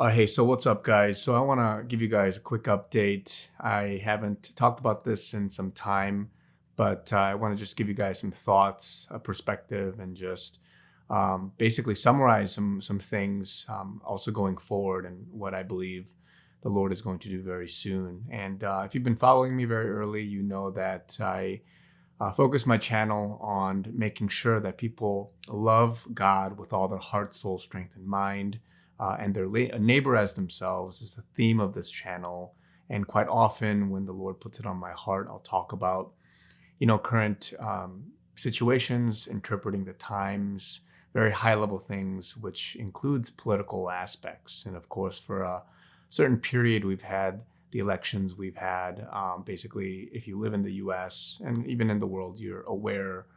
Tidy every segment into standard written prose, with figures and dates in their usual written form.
Hey, so what's up, guys? So I want to give you guys a quick update. I haven't talked about this in some time, but I want to just give you guys some thoughts, a perspective, and just basically summarize some things. Also going forward, and what I believe the Lord is going to do very soon. And if you've been following me very early, you know that I focus my channel on making sure that people love God with all their heart, soul, strength, and mind, and their neighbor as themselves is the theme of this channel. And quite often, when the Lord puts it on my heart, I'll talk about, current situations, interpreting the times, very high level things, which includes political aspects. And of course, for a certain period, we've had the elections we've had. Basically, if you live in the US and even in the world, you're aware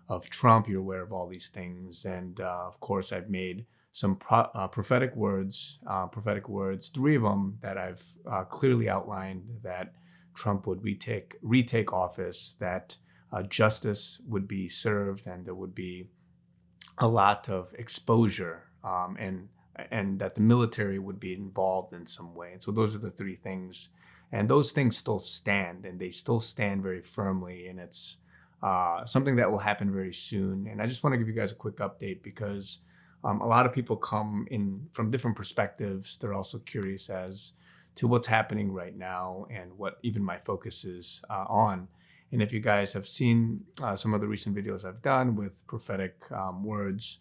of Trump, you're aware of all these things. And of course, I've made some prophetic words, three of them that I've clearly outlined that Trump would retake office, that justice would be served, and there would be a lot of exposure, and that the military would be involved in some way. And so those are the three things, and those things still stand, and they still stand very firmly. And it's something that will happen very soon. And I just want to give you guys a quick update because a lot of people come in from different perspectives. They're also curious as to what's happening right now and what even my focus is on. And if you guys have seen some of the recent videos I've done with prophetic words,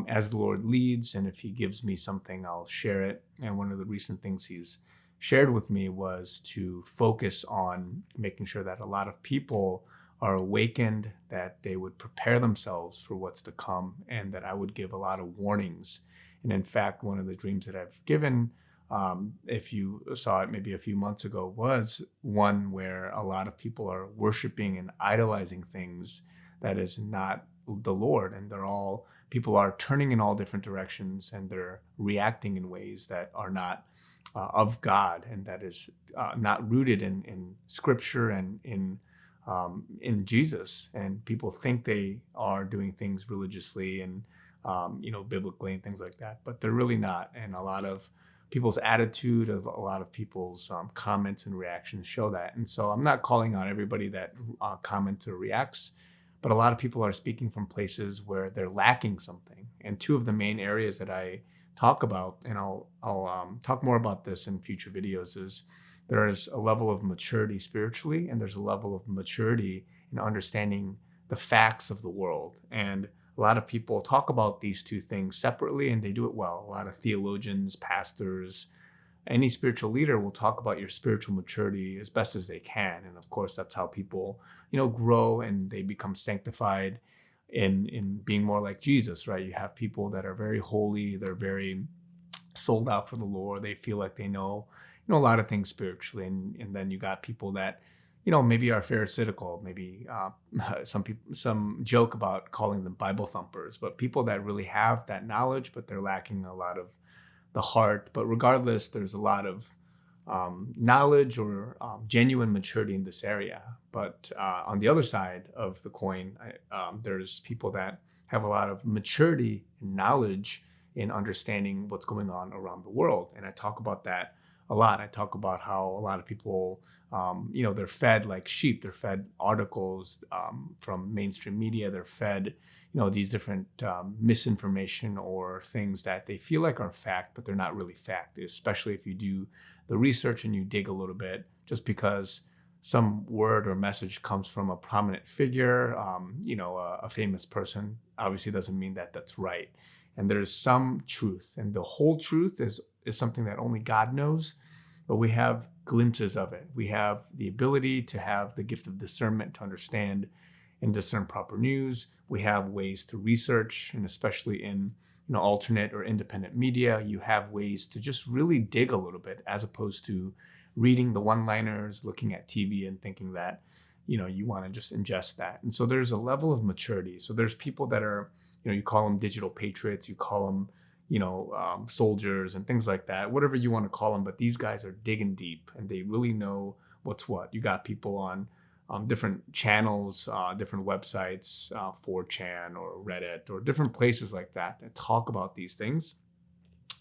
as the Lord leads, and if He gives me something, I'll share it. And one of the recent things He's shared with me was to focus on making sure that a lot of people are awakened, that they would prepare themselves for what's to come, and that I would give a lot of warnings. And in fact, one of the dreams that I've given, if you saw it maybe a few months ago, was one where a lot of people are worshiping and idolizing things that is not the Lord. And people are turning in all different directions, and they're reacting in ways that are not of God, and that is not rooted in Scripture and in Jesus. And people think they are doing things religiously and biblically and things like that, but they're really not. And a lot of people's attitude, of a lot of people's comments and reactions show that. And so I'm not calling out everybody that comments or reacts, but a lot of people are speaking from places where they're lacking something. And two of the main areas that I talk about, and I'll talk more about this in future videos, is there's a level of maturity spiritually, and there's a level of maturity in understanding the facts of the world. And a lot of people talk about these two things separately, and they do it well. A lot of theologians, pastors, any spiritual leader will talk about your spiritual maturity as best as they can. And of course, that's how people, grow, and they become sanctified in being more like Jesus, right? You have people that are very holy, they're very sold out for the Lord. They feel like they know, a lot of things spiritually. And then you got people that, maybe are pharisaical, maybe some joke about calling them Bible thumpers, but people that really have that knowledge, but they're lacking a lot of the heart. But regardless, there's a lot of knowledge or genuine maturity in this area. But on the other side of the coin, there's people that have a lot of maturity and knowledge in understanding what's going on around the world. And I talk about that a lot. I talk about how a lot of people, they're fed like sheep. They're fed articles from mainstream media. They're fed, these different misinformation or things that they feel like are fact, but they're not really fact, especially if you do the research and you dig a little bit. Just because some word or message comes from a prominent figure, a famous person, obviously doesn't mean that that's right. And there's some truth, and the whole truth is something that only God knows, but we have glimpses of it. We have the ability to have the gift of discernment to understand and discern proper news. We have ways to research, and especially in alternate or independent media, you have ways to just really dig a little bit, as opposed to reading the one-liners, looking at TV and thinking that you want to just ingest that. And so there's a level of maturity. So there's people that are, you call them digital patriots, you call them soldiers and things like that, whatever you want to call them. But these guys are digging deep, and they really know what's what. You got people on different channels, different websites, 4chan or Reddit or different places like that talk about these things.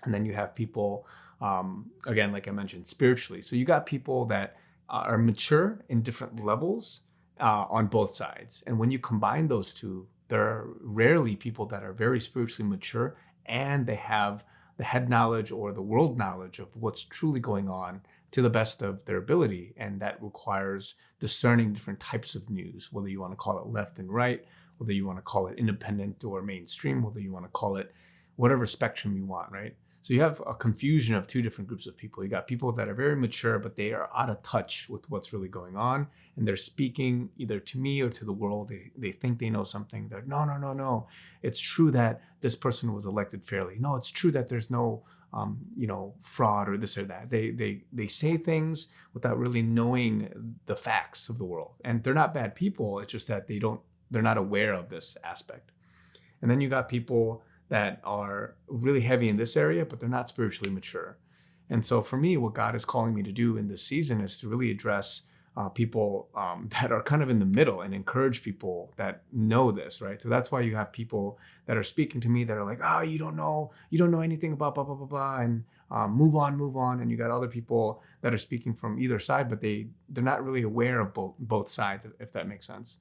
And then you have people, again, like I mentioned, spiritually. So you got people that are mature in different levels on both sides. And when you combine those two, there are rarely people that are very spiritually mature and they have the head knowledge or the world knowledge of what's truly going on to the best of their ability. And that requires discerning different types of news, whether you want to call it left and right, whether you want to call it independent or mainstream, whether you want to call it whatever spectrum you want, right? So you have a confusion of two different groups of people. You got people that are very mature, but they are out of touch with what's really going on. And they're speaking either to me or to the world. They think they know something. They're like, no, no, no, no. It's true that this person was elected fairly. No, it's true that there's no, fraud or this or that. They say things without really knowing the facts of the world. And they're not bad people. It's just that they're not aware of this aspect. And then you got people that are really heavy in this area, but they're not spiritually mature. And so for me, what God is calling me to do in this season is to really address people that are kind of in the middle and encourage people that know this, right? So that's why you have people that are speaking to me that are like, oh, you don't know anything about blah, blah, blah, blah, and move on. And you got other people that are speaking from either side, but they're not really aware of both sides, if that makes sense.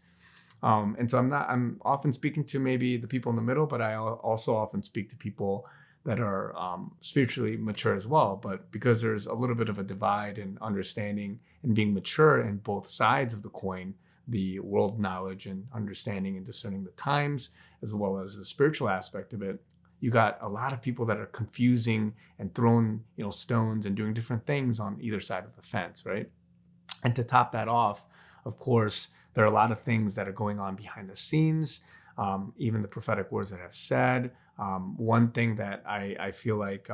And so I'm often speaking to maybe the people in the middle, but I also often speak to people that are spiritually mature as well. But because there's a little bit of a divide in understanding and being mature in both sides of the coin, the world knowledge and understanding and discerning the times, as well as the spiritual aspect of it, you got a lot of people that are confusing and throwing, stones and doing different things on either side of the fence, right? And to top that off, of course, there are a lot of things that are going on behind the scenes, even the prophetic words that I've said. One thing that I feel like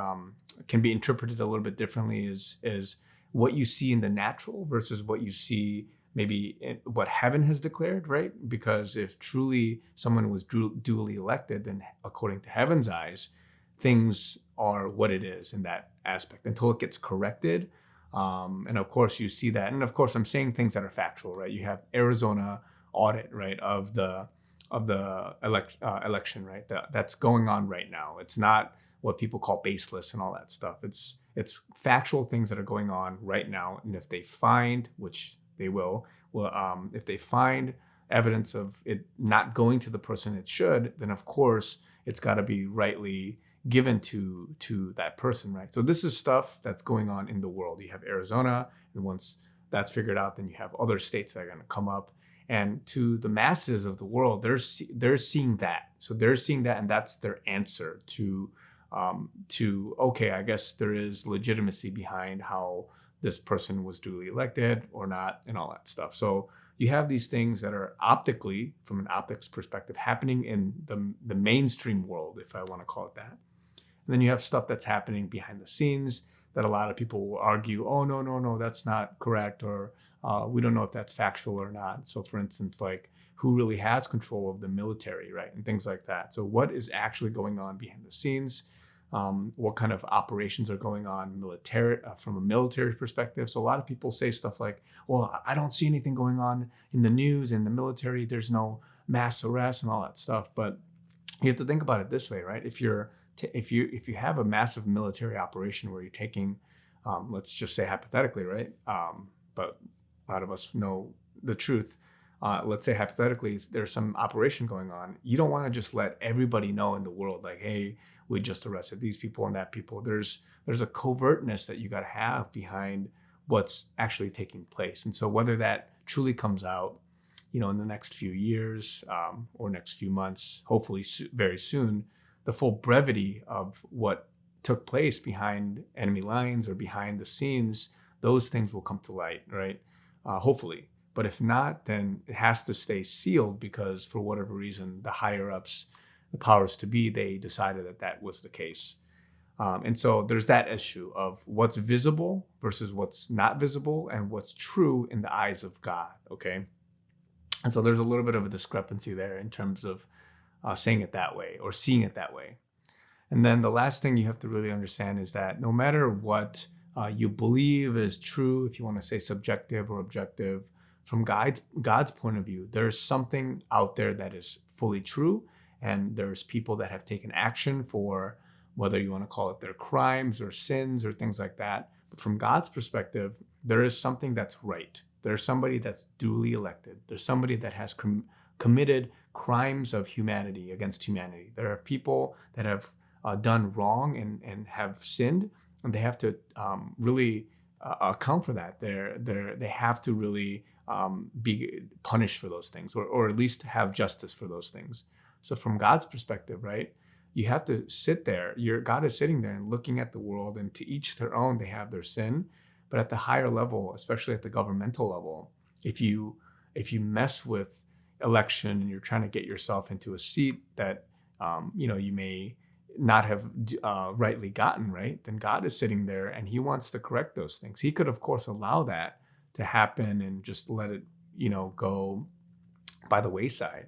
can be interpreted a little bit differently is what you see in the natural versus what you see maybe in what heaven has declared, right? Because if truly someone was duly elected, then according to heaven's eyes, things are what it is in that aspect until it gets corrected. And of course you see that. And of course I'm saying things that are factual, right? You have Arizona audit, right, of the election, right? That's going on right now. It's not what people call baseless and all that stuff. It's factual things that are going on right now. And if they find, which they will, if they find evidence of it not going to the person it should, then of course it's got to be rightly given to that person, right? So this is stuff that's going on in the world. You have Arizona, and once that's figured out, then you have other states that are going to come up. And to the masses of the world, they're seeing that. So they're seeing that, and that's their answer to okay, I guess there is legitimacy behind how this person was duly elected or not, and all that stuff. So you have these things that are optically, from an optics perspective, happening in the mainstream world, if I want to call it that. And then you have stuff that's happening behind the scenes that a lot of people will argue, oh, no, that's not correct, or we don't know if that's factual or not. So for instance, like who really has control of the military, right? And things like that. So what is actually going on behind the scenes? What kind of operations are going on from a military perspective? So a lot of people say stuff like, well, I don't see anything going on in the news, in the military. There's no mass arrests and all that stuff. But you have to think about it this way, right? If you have a massive military operation where you're taking, let's just say hypothetically, right? But a lot of us know the truth. Let's say hypothetically, there's some operation going on. You don't want to just let everybody know in the world, like, hey, we just arrested these people and that people. There's a covertness that you got to have behind what's actually taking place. And so whether that truly comes out, in the next few years or next few months, hopefully very soon, the full brevity of what took place behind enemy lines or behind the scenes, those things will come to light, right? Hopefully. But if not, then it has to stay sealed because for whatever reason, the higher ups, the powers to be, they decided that was the case. And so there's that issue of what's visible versus what's not visible and what's true in the eyes of God, okay? And so there's a little bit of a discrepancy there in terms of saying it that way or seeing it that way. And then the last thing you have to really understand is that no matter what you believe is true, if you want to say subjective or objective, from God's point of view, there's something out there that is fully true. And there's people that have taken action for whether you want to call it their crimes or sins or things like that. But from God's perspective, there is something that's right. There's somebody that's duly elected. There's somebody that has committed crimes of humanity against humanity. There are people that have done wrong and have sinned, and they have to really account for that. They have to really be punished for those things, or at least have justice for those things. So from God's perspective, right, you have to sit there. God is sitting there and looking at the world, and to each their own, they have their sin. But at the higher level, especially at the governmental level, if you mess with election and you're trying to get yourself into a seat that you may not have rightly gotten, right, then God is sitting there and he wants to correct those things. He could, of course, allow that to happen and just let it, go by the wayside.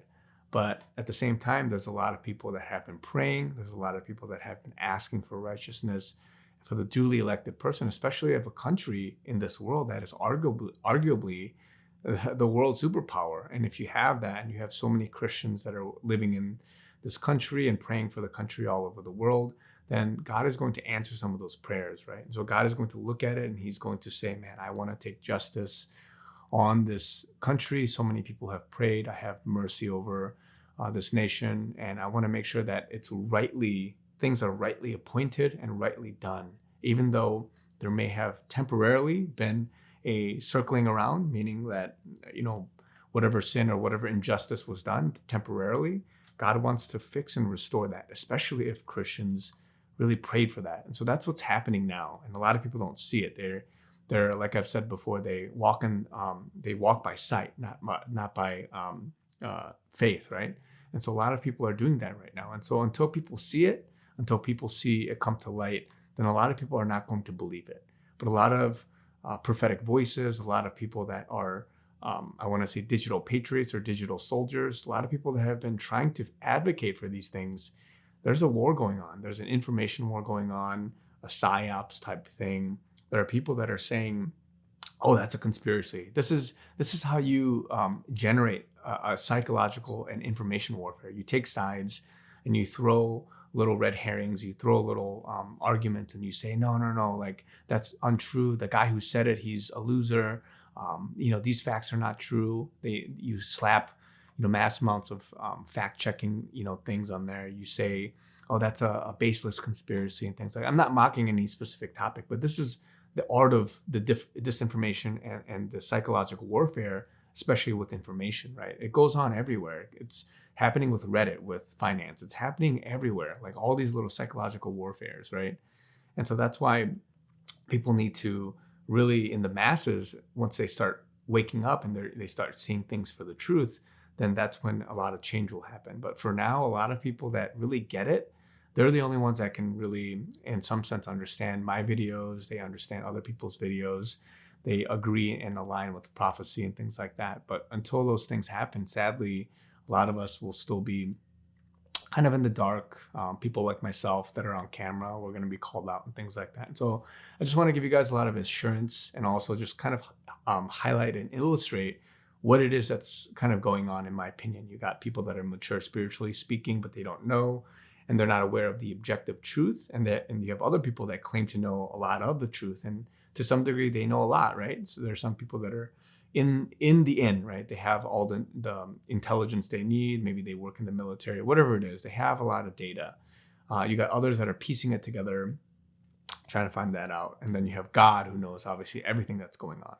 But at the same time, there's a lot of people that have been praying. There's a lot of people that have been asking for righteousness for the duly elected person, especially of a country in this world that is arguably the world superpower. And if you have that, and you have so many Christians that are living in this country and praying for the country all over the world, then God is going to answer some of those prayers, right? And so God is going to look at it and he's going to say, man, I want to take justice on this country. So many people have prayed. I have mercy over this nation, and I want to make sure that things are rightly appointed and rightly done, even though there may have temporarily been a circling around, meaning that, whatever sin or whatever injustice was done temporarily, God wants to fix and restore that, especially if Christians really prayed for that. And so that's what's happening now. And a lot of people don't see it. They're like I've said before, they walk by sight, not by faith, right? And so a lot of people are doing that right now. And so until people see it come to light, then a lot of people are not going to believe it. But a lot of prophetic voices, a lot of people that are, I want to say, digital patriots or digital soldiers, a lot of people that have been trying to advocate for these things. There's a war going on. There's an information war going on, a psyops type thing. There are people that are saying, oh, that's a conspiracy. This is how you generate a psychological and information warfare. You take sides and you throw little red herrings, you throw little arguments, and you say, no, like that's untrue. The guy who said it, he's a loser. These facts are not true. You slap, mass amounts of fact checking, things on there. You say, oh, that's a baseless conspiracy and things like that. I'm not mocking any specific topic, but this is the art of the disinformation and the psychological warfare, especially with information, right? It goes on everywhere. It's happening with Reddit, with finance. It's happening everywhere, like all these little psychological warfares, right? And so that's why people need to really, in the masses, once they start waking up and they start seeing things for the truth, then that's when a lot of change will happen. But for now, a lot of people that really get it, they're the only ones that can really, in some sense, understand my videos. They understand other people's videos. They agree and align with prophecy and things like that. But until those things happen, sadly, a lot of us will still be kind of in the dark. People like myself that are on camera, we're going to be called out and things like that. And so I just want to give you guys a lot of assurance and also just kind of highlight and illustrate what it is that's kind of going on, in my opinion. You got people that are mature spiritually speaking, but they don't know, and they're not aware of the objective truth. And you have other people that claim to know a lot of the truth, and to some degree they know a lot, right? So there's some people that are in the end, right? They have all the intelligence they need. Maybe they work in the military, whatever it is. They have a lot of data. You got others that are piecing it together, trying to find that out. And then you have God, who knows obviously everything that's going on.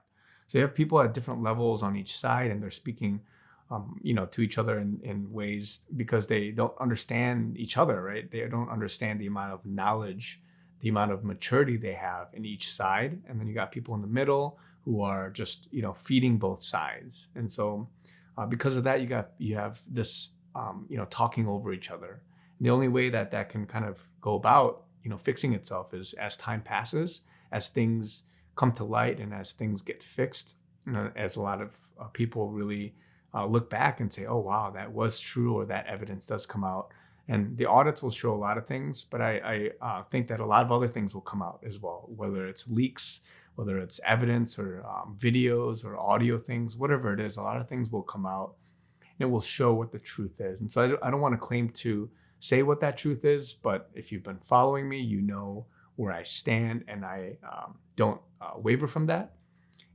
So you have people at different levels on each side, and they're speaking to each other in ways because they don't understand each other, right? They don't understand the amount of knowledge, the amount of maturity they have in each side. And then you got people in the middle who are just, feeding both sides. And so because of that, you have this, talking over each other. And the only way that can kind of go about, fixing itself is as time passes, as things come to light and as things get fixed, as a lot of people really look back and say, oh, wow, that was true, or that evidence does come out. And the audits will show a lot of things, but I think that a lot of other things will come out as well, whether it's leaks, whether it's evidence or videos or audio things, whatever it is, a lot of things will come out and it will show what the truth is. And so I don't want to claim to say what that truth is, but if you've been following me, you know where I stand, and I don't waver from that.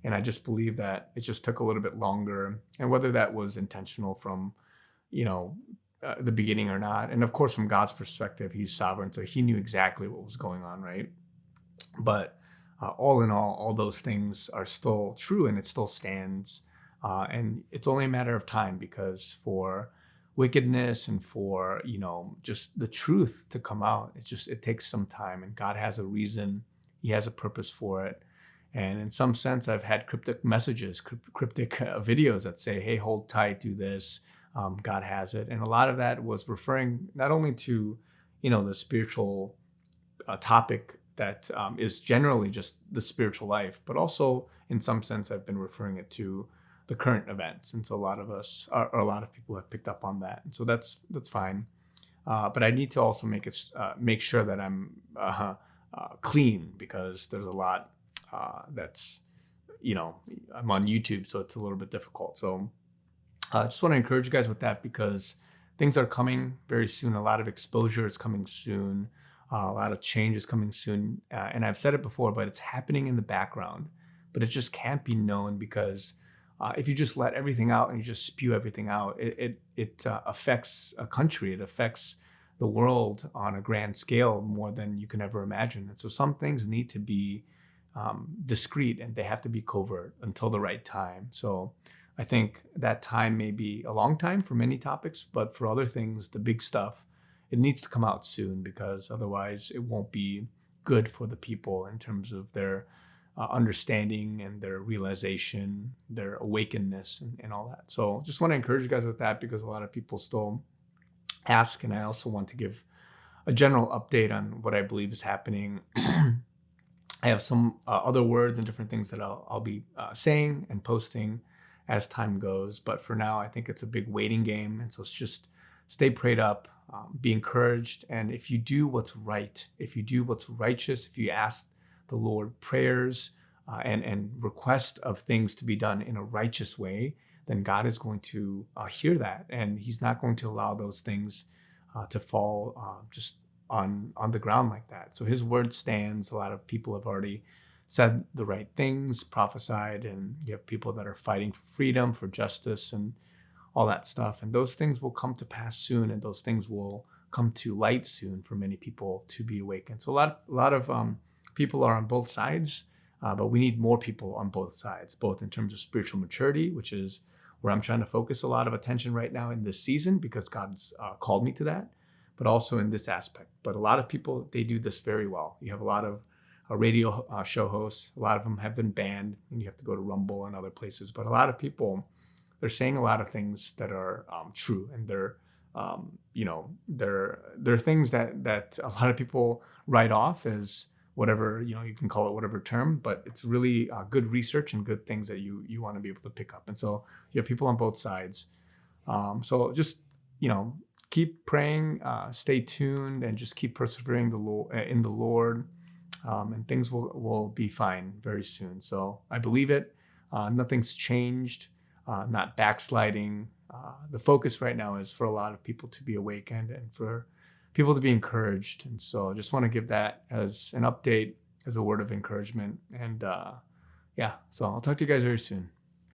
And I just believe that it just took a little bit longer, and whether that was intentional from, you know, the beginning or not. And of course, from God's perspective, He's sovereign, so He knew exactly what was going on, right? But all in all those things are still true, and it still stands. And it's only a matter of time, because for wickedness and for, just the truth to come out, it takes some time, and God has a reason. He has a purpose for it. And in some sense, I've had cryptic messages, cryptic videos that say, hey, hold tight, do this. God has it. And a lot of that was referring not only to, the spiritual topic that is generally just the spiritual life, but also in some sense, I've been referring it to the current events. And so a lot of us, or a lot of people have picked up on that. And so that's fine. But I need to also make sure that I'm clean, because there's a lot that's, I'm on YouTube, so it's a little bit difficult. So I just want to encourage you guys with that, because things are coming very soon. A lot of exposure is coming soon. A lot of change is coming soon. And I've said it before, but it's happening in the background. But it just can't be known, because if you just let everything out and you just spew everything out, it affects a country. It affects the world on a grand scale more than you can ever imagine. And so some things need to be discreet, and they have to be covert until the right time. So I think that time may be a long time for many topics, but for other things, the big stuff, it needs to come out soon, because otherwise it won't be good for the people in terms of their understanding and their realization, their awakeness, and all that. So just want to encourage you guys with that, because a lot of people still ask, and I also want to give a general update on what I believe is happening. I have some other words and different things that I'll be saying and posting as time goes. But for now, I think it's a big waiting game. And so it's just stay prayed up, be encouraged. And if you do what's right, if you do what's righteous, if you ask the Lord prayers and request of things to be done in a righteous way, then God is going to hear that. And He's not going to allow those things to fall just on the ground like that. So His word stands. A lot of people have already said the right things, prophesied, and you have people that are fighting for freedom, for justice, and all that stuff. And those things will come to pass soon, and those things will come to light soon for many people to be awakened. So a lot of people are on both sides, but we need more people on both sides, both in terms of spiritual maturity, which is where I'm trying to focus a lot of attention right now in this season, because God's called me to that, but also in this aspect. But a lot of people, they do this very well. You have a lot of radio show hosts. A lot of them have been banned, and you have to go to Rumble and other places. But a lot of people, they're saying a lot of things that are true, and they're things that a lot of people write off as whatever, you can call it whatever term, but it's really good research and good things that you want to be able to pick up. And so you have people on both sides. So just, keep praying, stay tuned, and just keep persevering in the Lord, and things will be fine very soon. So I believe it. Nothing's changed, not backsliding. The focus right now is for a lot of people to be awakened and for people to be encouraged. And so I just want to give that as an update, as a word of encouragement. And so I'll talk to you guys very soon.